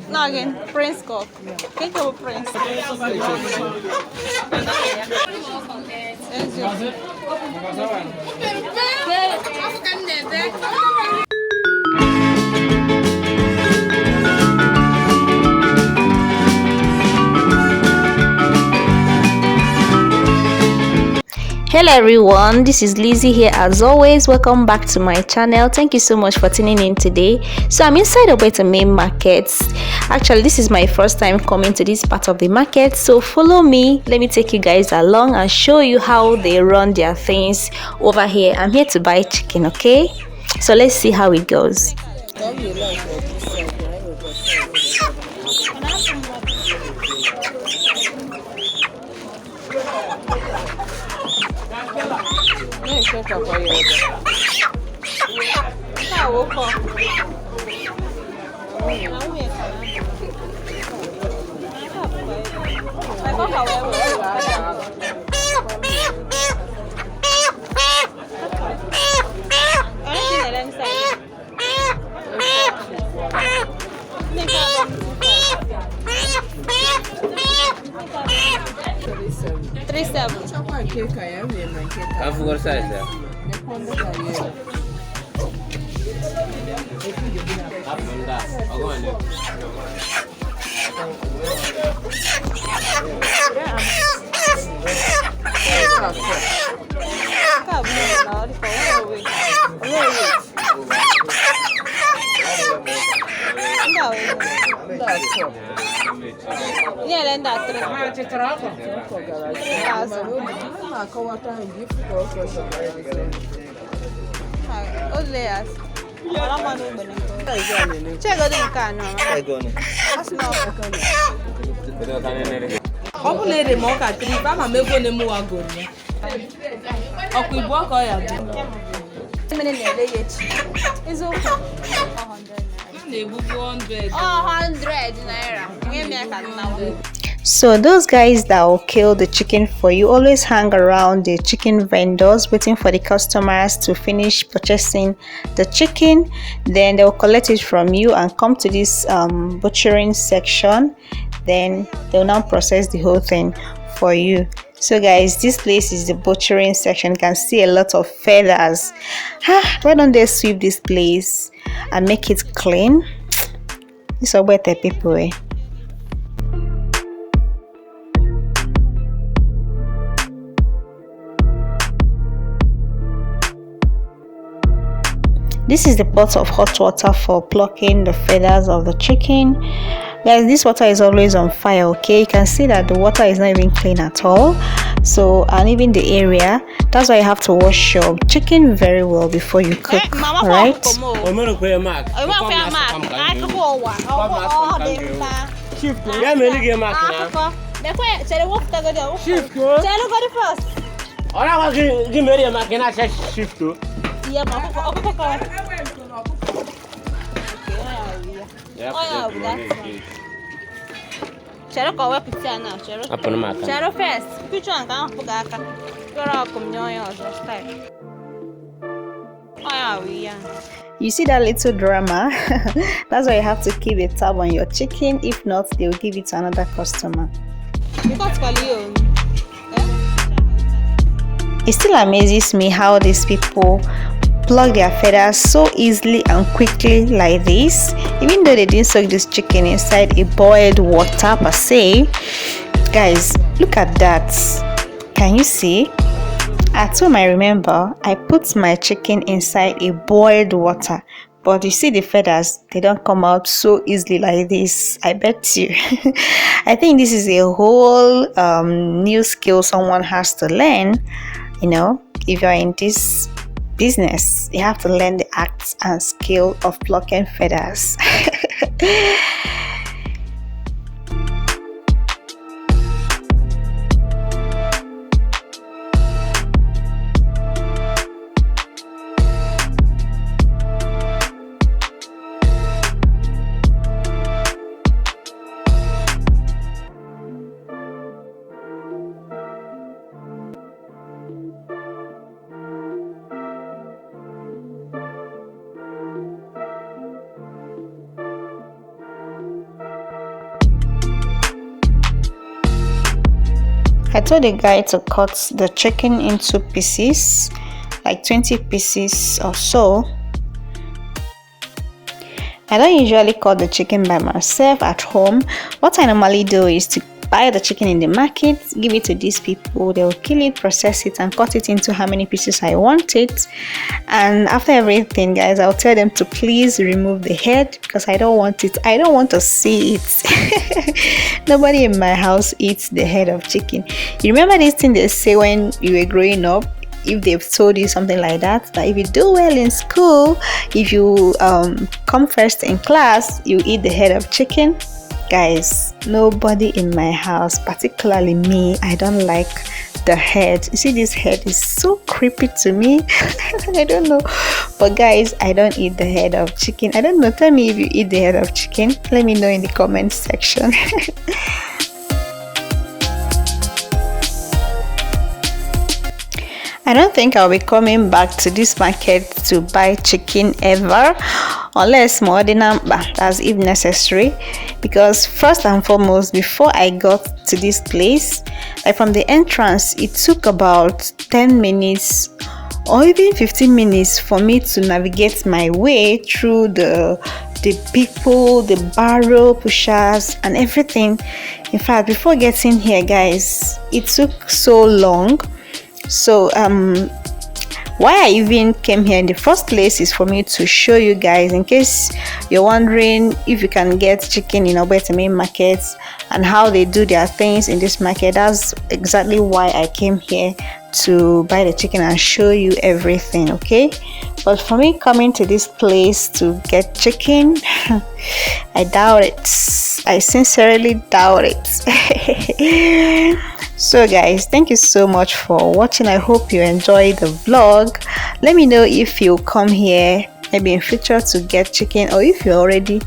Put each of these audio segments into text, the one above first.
No, again, Prince Cook. Quem que é o Prince? Hello everyone, this is Lizzie here as always. Welcome back to my channel. Thank you so much for tuning in today. So I'm inside ogbete main market. Actually, this is my first time coming to this part of the market, so follow me. Let me take you guys along and show you how they run their things over here. I'm here to buy chicken, okay? So let's see how it goes. So those guys that will kill the chicken for you always hang around the chicken vendors waiting for the customers to finish purchasing the chicken. Then they'll collect it from you and come to this butchering section. Then they'll now process the whole thing for you. So guys, this place is the butchering section. You can see a lot of feathers. Why don't they sweep this place and make it clean? This is what the people eh? This is the pot of hot water for plucking the feathers of the chicken. Guys, this water is always on fire, okay? You can see that the water is not even clean at all. So, and even the area, that's why you have to wash your chicken very well before you cook, alright? You see that little drama? That's why you have to keep a tab on your chicken. If not, they will give it to another customer. It still amazes me how these people pluck their feathers so easily and quickly like this, even though they didn't soak this chicken inside a boiled water per se. Guys, look at that. Can you see? At home, I remember I put my chicken inside a boiled water, but you see the feathers, they don't come out so easily like this. I bet you. I think this is a whole new skill someone has to learn. You know, if you're in this business, you have to learn the acts and skill of plucking feathers. I told the guy to cut the chicken into pieces, like 20 pieces or so. I don't usually cut the chicken by myself at home. What I normally do is to buy the chicken in the market, give it to these people. They'll kill it, process it, and cut it into how many pieces I want it. And after everything, guys, I'll tell them to please remove the head because I don't want it. I don't want to see it. Nobody in my house eats the head of chicken. You remember this thing they say when you were growing up? If they've told you something like that if you do well in school, if you come first in class, you eat the head of chicken. Guys, nobody in my house, particularly me, I don't like the head. You see, this head is so creepy to me. I don't know, but guys, I don't eat the head of chicken. I don't know, tell me if you eat the head of chicken. Let me know in the comment section. I don't think I'll be coming back to this market to buy chicken ever, unless more than that's if necessary. Because first and foremost, before I got to this place, like from the entrance, it took about 10 minutes or even 15 minutes for me to navigate my way through the people, the barrow pushers and everything. In fact, before getting here, guys, it took so long. So why I even came here in the first place is for me to show you guys, in case you're wondering if you can get chicken in ogbete main markets and how they do their things in this market. That's exactly why I came here, to buy the chicken and show you everything. Okay, but for me coming to this place to get chicken, I doubt it. I sincerely doubt it. So guys, thank you so much for watching. I hope you enjoyed the vlog. Let me know if you come here maybe in future to get chicken, or if you already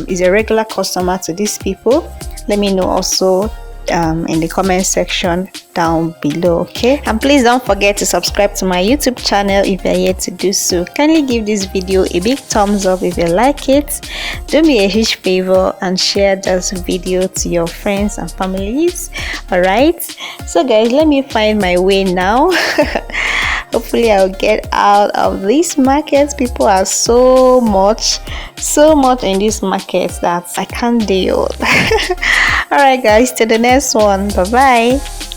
is a regular customer to these people. Let me know also in the comment section down below. Okay, and please don't forget to subscribe to my YouTube channel if you're yet to do so. Kindly give this video a big thumbs up if you like it. Do me a huge favor and share this video to your friends and families. All right, so guys, let me find my way now. Hopefully I'll get out of this market. People are so much in this market that I can't deal. All right guys, till the next one. Bye bye.